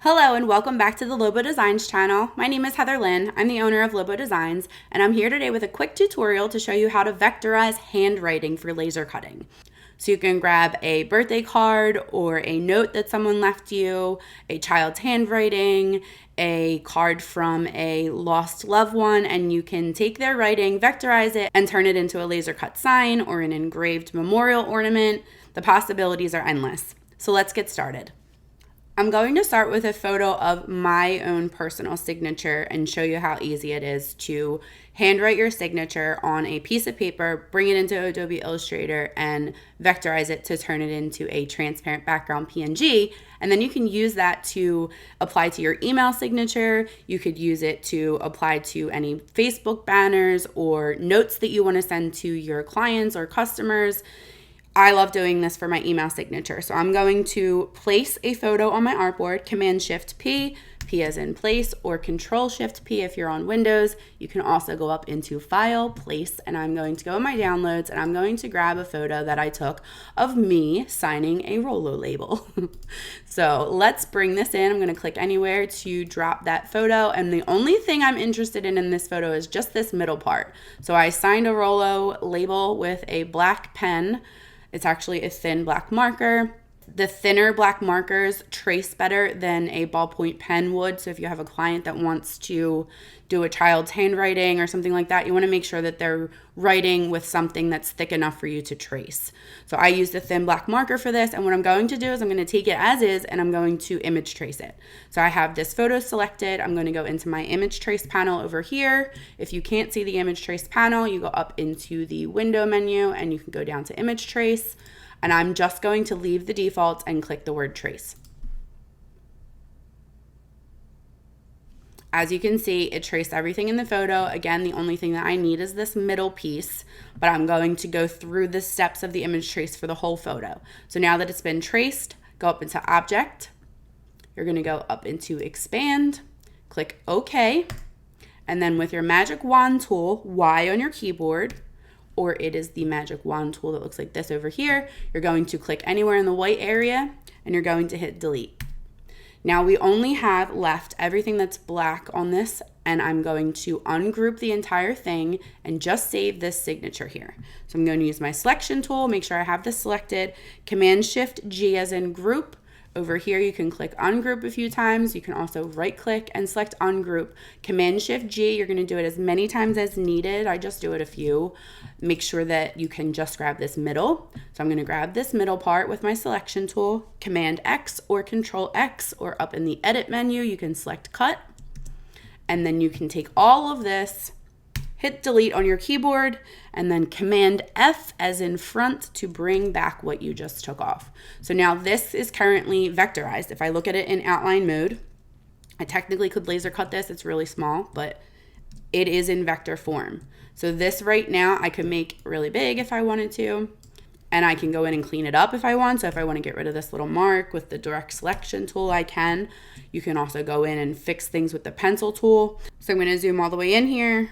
Hello and welcome back to the Lobo Designs channel. My name is Heather Lynn. I'm the owner of Lobo Designs, and I'm here today with a quick tutorial to show you how to vectorize handwriting for laser cutting. So you can grab a birthday card or a note that someone left you, a child's handwriting, a card from a lost loved one, and you can take their writing, vectorize it, and turn it into a laser cut sign or an engraved memorial ornament. The possibilities are endless. So let's get started. I'm going to start with a photo of my own personal signature and show you how easy it is to handwrite your signature on a piece of paper, bring it into Adobe Illustrator, and vectorize it to turn it into a transparent background PNG. And then you can use that to apply to your email signature. You could use it to apply to any Facebook banners or notes that you want to send to your clients or customers. I love doing this for my email signature. So I'm going to place a photo on my artboard, Command-Shift-P, P as in place, or Control-Shift-P if you're on Windows. You can also go up into File, Place, and I'm going to go in my downloads, and I'm going to grab a photo that I took of me signing a Rolo label. So let's bring this in. I'm going to click anywhere to drop that photo, and the only thing I'm interested in this photo is just this middle part. So I signed a Rolo label with a black pen. It's actually a thin black marker. The thinner black markers trace better than a ballpoint pen would. So if you have a client that wants to do a child's handwriting or something like that, you want to make sure that they're writing with something that's thick enough for you to trace. So I used a thin black marker for this, and what I'm going to do is I'm going to take it as is and I'm going to image trace it. So I have this photo selected. I'm going to go into my image trace panel over here. If you can't see the image trace panel, you go up into the window menu and you can go down to image trace. And I'm just going to leave the default and click the word trace. As you can see, it traced everything in the photo. Again, the only thing that I need is this middle piece, but I'm going to go through the steps of the image trace for the whole photo. So now that it's been traced, go up into Object. You're going to go up into Expand, click OK, and then with your magic wand tool, Y on your keyboard, or it is the magic wand tool that looks like this over here, you're going to click anywhere in the white area and you're going to hit delete. Now we only have left everything that's black on this, and I'm going to ungroup the entire thing and just save this signature here. So I'm going to use my selection tool, make sure I have this selected, Command-Shift-G as in group. Over here, you can click ungroup a few times. You can also right click and select ungroup. Command-Shift-G, you're going to do it as many times as needed. I just do it a few. Make sure that you can just grab this middle. So I'm going to grab this middle part with my selection tool, Command-X or Control-X, or up in the edit menu, you can select cut. And then you can take all of this, hit delete on your keyboard, and then Command F as in front to bring back what you just took off. So now this is currently vectorized. If I look at it in outline mode, I technically could laser cut this. It's really small, but it is in vector form. So this right now I could make really big if I wanted to, and I can go in and clean it up if I want. So if I want to get rid of this little mark with the direct selection tool, I can. You can also go in and fix things with the pencil tool. So I'm going to zoom all the way in here,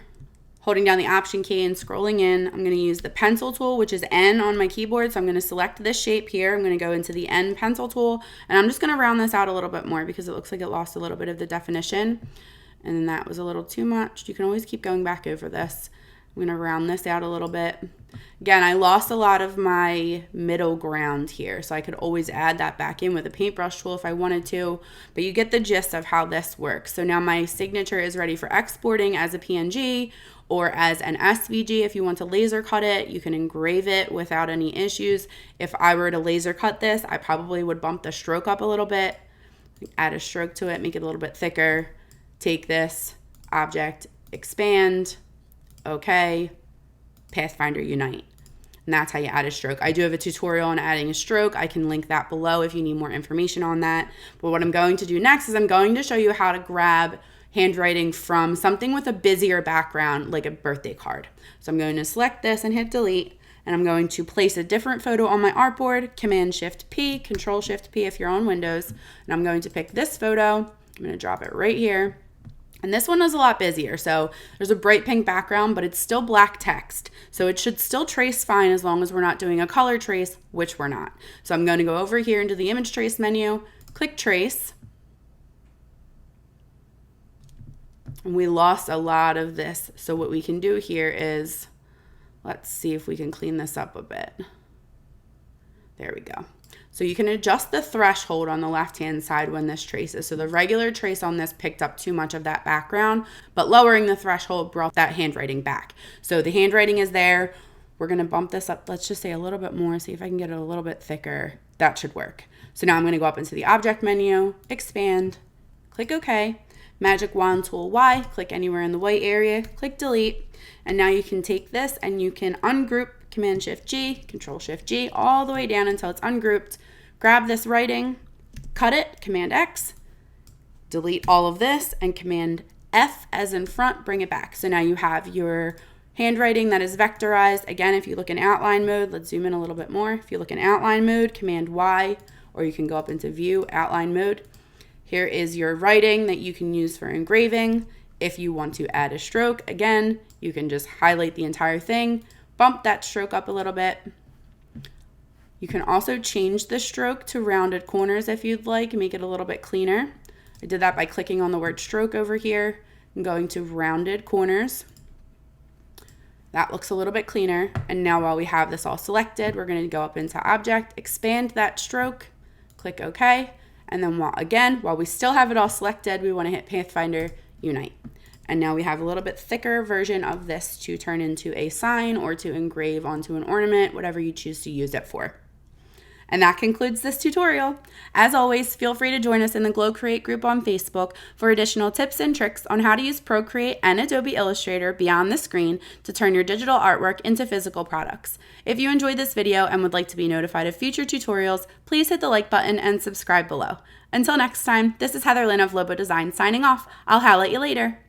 holding down the Option key and scrolling in. I'm going to use the pencil tool, which is N on my keyboard. So I'm going to select this shape here. I'm going to go into the N pencil tool, and I'm just going to round this out a little bit more because it looks like it lost a little bit of the definition. And that was a little too much. You can always keep going back over this. I'm going to round this out a little bit. Again, I lost a lot of my middle ground here, so I could always add that back in with a paintbrush tool if I wanted to, but you get the gist of how this works. So now my signature is ready for exporting as a PNG or as an SVG. If you want to laser cut it, you can engrave it without any issues. If I were to laser cut this, I probably would bump the stroke up a little bit, add a stroke to it, make it a little bit thicker, take this, Object, Expand, OK, Pathfinder Unite. And that's how you add a stroke. I do have a tutorial on adding a stroke. I can link that below if you need more information on that. But what I'm going to do next is I'm going to show you how to grab handwriting from something with a busier background, like a birthday card. So I'm going to select this and hit delete, and I'm going to place a different photo on my artboard, Command-Shift-P, Control-Shift-P if you're on Windows, and I'm going to pick this photo. I'm going to drop it right here. And this one is a lot busier. So there's a bright pink background, but it's still black text. So it should still trace fine as long as we're not doing a color trace, which we're not. So I'm going to go over here into the image trace menu, click trace, And we lost a lot of this. So what we can do here is, let's see if we can clean this up a bit. There we go. So you can adjust the threshold on the left-hand side when this traces. So the regular trace on this picked up too much of that background, but lowering the threshold brought that handwriting back. So the handwriting is there. We're gonna bump this up, let's just say a little bit more, see if I can get it a little bit thicker. That should work. So now I'm gonna go up into the object menu, expand, click OK, magic wand tool Y, click anywhere in the white area, click delete, and now you can take this and you can ungroup, Command Shift G, Control Shift G, all the way down until it's ungrouped. Grab this writing, cut it, Command X, delete all of this, and Command F as in front, bring it back. So now you have your handwriting that is vectorized. Again, if you look in outline mode, let's zoom in a little bit more. If you look in outline mode, Command Y, or you can go up into View, Outline Mode. Here is your writing that you can use for engraving. If you want to add a stroke, again, you can just highlight the entire thing, bump that stroke up a little bit. You can also change the stroke to rounded corners if you'd like, make it a little bit cleaner. I did that by clicking on the word stroke over here and going to rounded corners. That looks a little bit cleaner. And now while we have this all selected, we're going to go up into Object, expand that stroke, click OK. And then while we still have it all selected, we want to hit Pathfinder Unite. And now we have a little bit thicker version of this to turn into a sign or to engrave onto an ornament, whatever you choose to use it for. And that concludes this tutorial. As always, feel free to join us in the Glowcreate group on Facebook for additional tips and tricks on how to use Procreate and Adobe Illustrator beyond the screen to turn your digital artwork into physical products. If you enjoyed this video and would like to be notified of future tutorials, please hit the like button and subscribe below. Until next time, this is Heather Lynn of Lobo Design signing off. I'll holla at you later.